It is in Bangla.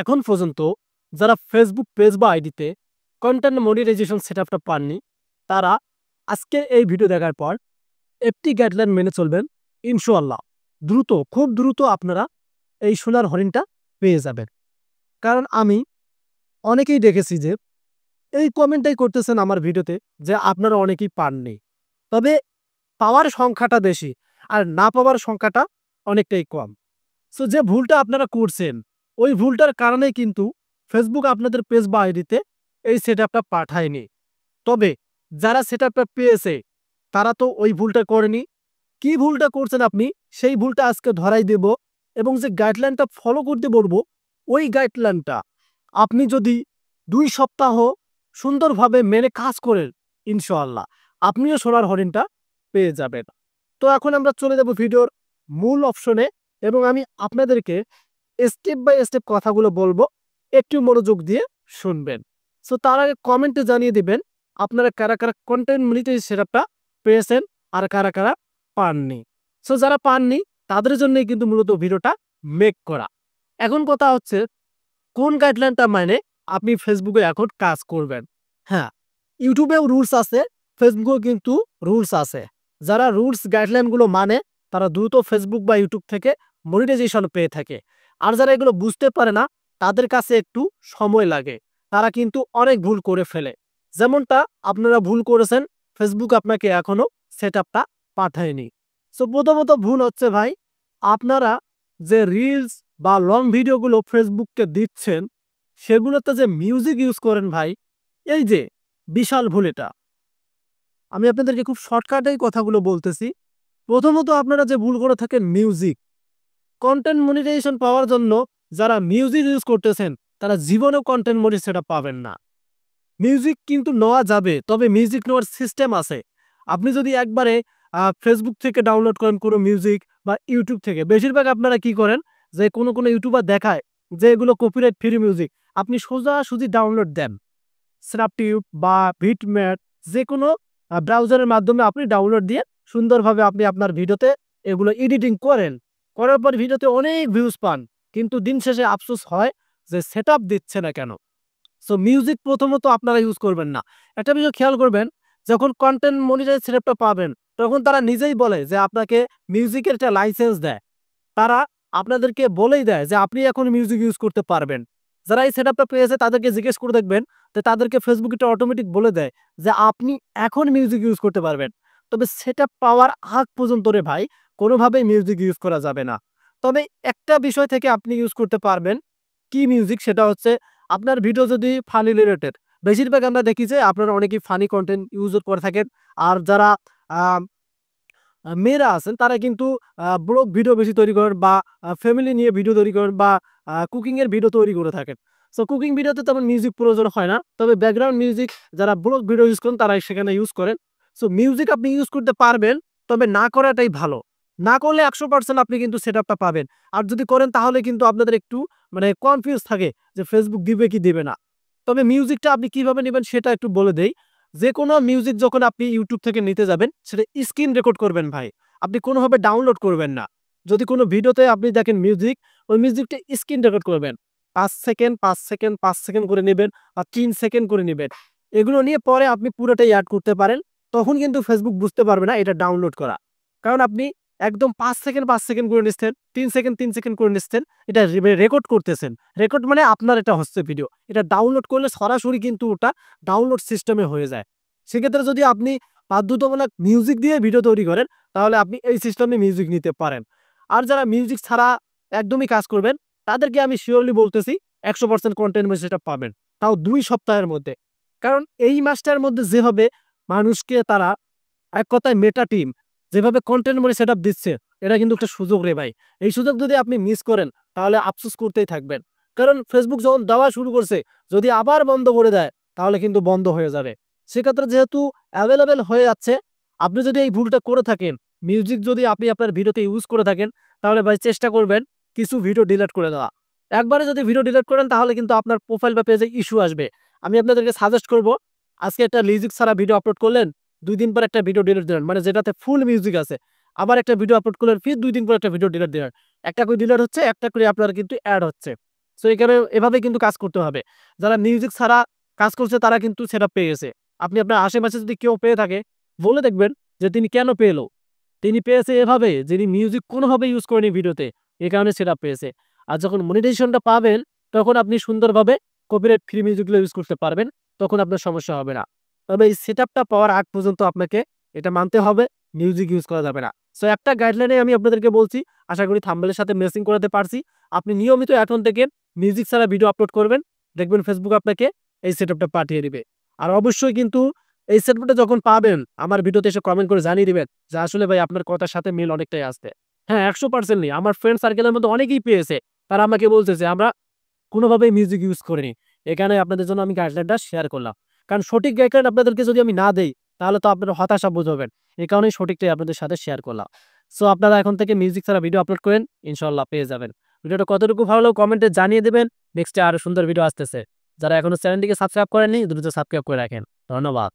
এখন পর্যন্ত যারা ফেসবুক পেজ বা আইডিতে কন্টেন্ট মনিটাইজেশন সেটআপটা পাননি, তারা আজকে এই ভিডিও দেখার পর একটি গাইডলাইন মেনে চলবেন। ইনশাআল্লাহ খুব দ্রুত আপনারা এই সোনার হরিণটা পেয়ে যাবেন। কারণ আমি অনেকেই দেখেছি যে এই কমেন্টটাই করতেছেন আমার ভিডিওতে যে আপনারা অনেকেই পাননি, তবে পাওয়ার সংখ্যাটা বেশি আর না পাওয়ার সংখ্যাটা অনেকটাই কম। সো যে ভুলটা আপনারা করছেন, ওই ভুলটার কারণেই কিন্তু ফেসবুক আপনাদের পেজ বা আইডিতে এই সেটআপটা পাঠায়নি। তবে যারা সেটআপটা পেয়েছে তারা তো ওই ভুলটা করেনি। কি ভুলটা করছেন আপনি, সেই ভুলটা আজকে ধরাই দেব এবং যে গাইডলাইনটা ফলো করতে বলবো, ওই গাইডলাইনটা আপনি যদি 2 সপ্তাহ সুন্দরভাবে মেনে কাজ করেন, ইনশাআল্লাহ আপনিও সোনার হরিণটা পেয়ে যাবেন। তো এখন আমরা চলে যাব ভিডিওর মূল অপশনে এবং আমি আপনাদেরকে স্টেপ বাই স্টেপ কথাগুলো বলবো, একটু মনোযোগ দিয়ে শুনবেন। সো তার আগে কমেন্টে জানিয়ে দিবেন আপনারা কারা কারা কন্টেন্ট মনিটাইজেশন সেটআপটা পেয়েছেন আর কারা কারা পাননি। সো যারা পাননি তাদের জন্যই কিন্তু মূলত ভিডিওটা মেক করা। এখন কথা হচ্ছে, কোন গাইডলাইনটা মানে আপনি ফেসবুকে এখন কাজ করবেন। হ্যাঁ, ইউটিউবেও রুলস আছে, ফেসবুকেও কিন্তু রুলস আছে। যারা রুলস গাইডলাইনগুলো মানে তারা দ্রুত ফেসবুক বা ইউটিউব থেকে মনিটাইজেশন পেয়ে থাকে। আর যারা এগুলো বুঝতে পারে না, তাদের কাছে একটু সময় লাগে, তারা কিন্তু অনেক ভুল করে ফেলে। যেমনটা আপনারা ভুল করেছেন, ফেসবুক আপনাকে এখনো সেটআপটা পাঠায়নি। সো প্রথমত ভুল হচ্ছে ভাই, আপনারা যে রিলস বা লং ভিডিওগুলো ফেসবুককে দিচ্ছেন, সেগুলোতে যে মিউজিক ইউজ করেন ভাই, এই যে বিশাল ভুল এটা। আমি আপনাদেরকে খুব শর্টকাটেই কথাগুলো বলতেছি। প্রথমত আপনারা যে ভুল করে থাকেন, মিউজিক কন্টেন্ট মনিটাইজেশন পাওয়ার জন্য যারা মিউজিক ইউজ করতেছেন তারা জীবনেও কন্টেন্ট মনিটাইজেশন সেটা পাবেন না। মিউজিক কিন্তু নেওয়া যাবে, তবে মিউজিক নেওয়ার সিস্টেম আছে। আপনি যদি একবারে ফেসবুক থেকে ডাউনলোড করেন কোনো মিউজিক বা ইউটিউব থেকে, বেশিরভাগ আপনারা কি করেন যে কোনো ইউটিউবার দেখায় যে এগুলো কপিরাইট ফ্রি মিউজিক, আপনি সোজাসুজি ডাউনলোড দেন স্ন্যাপটিউব বা বিটম্যাট, যে কোনো ব্রাউজারের মাধ্যমে আপনি ডাউনলোড দিয়ে সুন্দরভাবে আপনি আপনার ভিডিওতে এগুলো এডিটিং করার পর ভিডিওতে অনেক ভিউজ পান, কিন্তু দিন শেষে আফসোস হয় যে সেটআপ দিচ্ছে না কেন। সো মিউজিক প্রথমত আপনারা ইউজ করবেন না। একটা বিষয় খেয়াল করবেন, যখন কন্টেন্ট মনিটাইজ সেটআপটা পাবেন তখন তারা নিজেই বলে যে আপনাকে মিউজিকের একটা লাইসেন্স দেয়। তারা আপনাদেরকে বলেই দেয় যে আপনি এখন মিউজিক ইউজ করতে পারবেন। যারা এই সেটআপটা পেয়েছে তাদেরকে জিজ্ঞেস করে দেখবেন যে তাদেরকে ফেসবুক এটা অটোমেটিক বলে দেয় যে আপনি এখন মিউজিক ইউজ করতে পারবেন। তবে সেটআপ পাওয়ার আগ পর্যন্ত রে ভাই কোনোভাবেই মিউজিক ইউজ করা যাবে না। তবে একটা বিষয় থেকে আপনি ইউজ করতে পারবেন, কি মিউজিক, সেটা হচ্ছে আপনার ভিডিও যদি ফানি রিলেটেড, বেশিরভাগ আমরা দেখি যে আপনারা অনেকেই ফানি কন্টেন্ট ইউজ করে থাকেন। আর যারা মেয়েরা আছেন তারা কিন্তু ব্লগ ভিডিও বেশি তৈরি করেন বা ফ্যামিলি নিয়ে ভিডিও তৈরি করেন বা কুকিং এর ভিডিও তৈরি করে থাকেন। সো কুকিং ভিডিওতে তেমন মিউজিক প্রয়োজন হয় না, তবে ব্যাকগ্রাউন্ড মিউজিক যারা ব্লগ ভিডিও ইউজ করেন তারা সেখানে ইউজ করেন। সো মিউজিক আপনি ইউজ করতে পারবেন, তবে না করাটাই ভালো। না করলে 100% আপনি কিন্তু সেটআপটা পাবেন। আর যদি করেন তাহলে কিন্তু আপনাদের একটু মানে কনফিউজ থাকে যে ফেসবুক দিবে কি দিবে না। তবে মিউজিকটা আপনি কিভাবে নেবেন সেটা একটু বলে দেই। যে কোনো মিউজিক যখন আপনি ইউটিউব থেকে নিতে যাবেন, সেটা স্ক্রিন রেকর্ড করবেন ভাই, আপনি কোনোভাবে ডাউনলোড করবেন না। যদি কোনো ভিডিওতে আপনি দেখেন মিউজিক, ওই মিউজিকটা স্ক্রিন রেকর্ড করবেন। 5 সেকেন্ড 5 সেকেন্ড 5 সেকেন্ড করে নেবেন আর 3 সেকেন্ড করে নেবেন। এগুলো নিয়ে পরে আপনি পুরোটাই অ্যাড করতে পারেন। তখন কিন্তু ফেসবুক বুঝতে পারবে না এটা ডাউনলোড করা। কারণ আপনি একদম 5 সেকেন্ড 5 সেকেন্ড করে নিচ্ছেন, 3 সেকেন্ড 3 সেকেন্ড করে নিচ্ছেন, এটা রেকর্ড করতেছেন। রেকর্ড মানে আপনার এটা হচ্ছে ভিডিও। এটা ডাউনলোড করলে সরাসরি কিন্তু ওটা ডাউনলোড সিস্টেমে হয়ে যায়। সেক্ষেত্রে যদি আপনি বাধ্যতামূলক মিউজিক দিয়ে ভিডিও তৈরি করেন, তাহলে আপনি এই সিস্টেমে মিউজিক নিতে পারেন। আর যারা মিউজিক ছাড়া একদমই কাজ করবেন, তাদেরকে আমি শিওরলি বলতেছি 100% কন্টেন্ট সেটা পাবেন, তাও 2 সপ্তাহের মধ্যে। কারণ এই মাসটার মধ্যে যেভাবে মানুষকে তারা, এক কথায় মেটা টিম যেভাবে কন্টেন্ট সেটআপ দিচ্ছে, এটা কিন্তু একটা সুযোগ রে ভাই। এই সুযোগ যদি আপনি মিস করেন তাহলে আফসোস করতেই থাকবেন। কারণ ফেসবুক যখন দেওয়া শুরু করছে, যদি আবার বন্ধ করে দেয় তাহলে কিন্তু বন্ধ হয়ে যাবে। সেক্ষেত্রে যেহেতু অ্যাভেলেবেল হয়ে যাচ্ছে, আপনি যদি এই ভুলটা করে থাকেন, মিউজিক যদি আপনি আপনার ভিডিওতে ইউজ করে থাকেন, তাহলে ভাই চেষ্টা করবেন কিছু ভিডিও ডিলিট করে দেওয়া। একবারে যদি ভিডিও ডিলিট করেন তাহলে কিন্তু আপনার প্রোফাইল বা পেজে ইস্যু আসবে। আমি আপনাদেরকে সাজেস্ট করব, আজকে একটা মিউজিক ছাড়া ভিডিও আপলোড করলেন, 2 দিন পর একটা ভিডিও ডিলিট দিলেন, মানে যেটাতে ফুল মিউজিক আছে। আবার একটা ভিডিও আপলোড করলেন, ফির 2 দিন পর একটা ভিডিও ডিলিট দিলেন। একটা করে ডিলিট হচ্ছে, একটা করে আপনার কিন্তু অ্যাড হচ্ছে। সো এখানে এভাবে কিন্তু কাজ করতে হবে। যারা মিউজিক ছাড়া কাজ করছে তারা কিন্তু সেটআপ পেয়ে গেছে। আপনি আপনার আশেপাশে যদি কেউ পেয়ে থাকে বলে দেখবেন যে তিনি কেন পেল? তিনি পেয়েছে এভাবে যিনি মিউজিক কোনোভাবে ইউজ করেনি ভিডিওতে। এ কারণে সেটআপ পেয়েছে। আর যখন মনিটাইজেশনটা পাবেন তখন আপনি সুন্দরভাবে কপিরাইট ফ্রি মিউজিকগুলো ইউজ করতে পারবেন। তখন আপনার সমস্যা হবে না। তবে এই সেটআপটা পাওয়ার আগ পর্যন্ত আপনাকে এটা মানতে হবে মিউজিক ইউজ করা যাবে না। সো একটা গাইডলাইনে আমি আপনাদেরকে বলছি। আশা করি থাম্বনেলের সাথে ম্যাচিং করাতে পারছি। আপনি নিয়মিত এখন থেকে মিউজিক ছাড়া ভিডিও আপলোড করবেন। দেখবেন Facebook আপনাকে এই সেটআপটা পাঠিয়ে দিবে। আর অবশ্যই কিন্তু এই সেটআপটা যখন পাবেন আমার ভিডিওতে এসে কমেন্ট করে জানিয়ে দিবেন যে আসলে ভাই আপনার কথার সাথে মিল অনেকটাই আছে। হ্যাঁ, 100% নেই। আমার ফ্রেন্ড সার্কেলের মধ্যে অনেকেই পেয়েছে। তারা আমাকে বলছে যে আমরা কোনোভাবেই মিউজিক ইউজ করিনি। এখানে আপনাদের জন্য আমি গাইডলাইনটা শেয়ার করলাম। কারণ সঠিক গাইডলাইন আপনাদেরকে যদি আমি না দেই, তাহলে তো আপনারা হতাশা বোধ হবেন। এই কারণেই সঠিকটাই আপনাদের সাথে শেয়ার করলাম। সো আপনারা এখন থেকে মিউজিক ছাড়া ভিডিও আপলোড করেন, ইনশাআল্লাহ পেয়ে যাবেন। ভিডিওটা কতটুকু ভালো লাগলো কমেন্টে জানিয়ে দিবেন। নেক্সটে আরো সুন্দর ভিডিও আসতেছে। যারা এখনো চ্যানেলটিকে সাবস্ক্রাইব করেননি, দ্রুত সাবস্ক্রাইব করে রাখেন। ধন্যবাদ।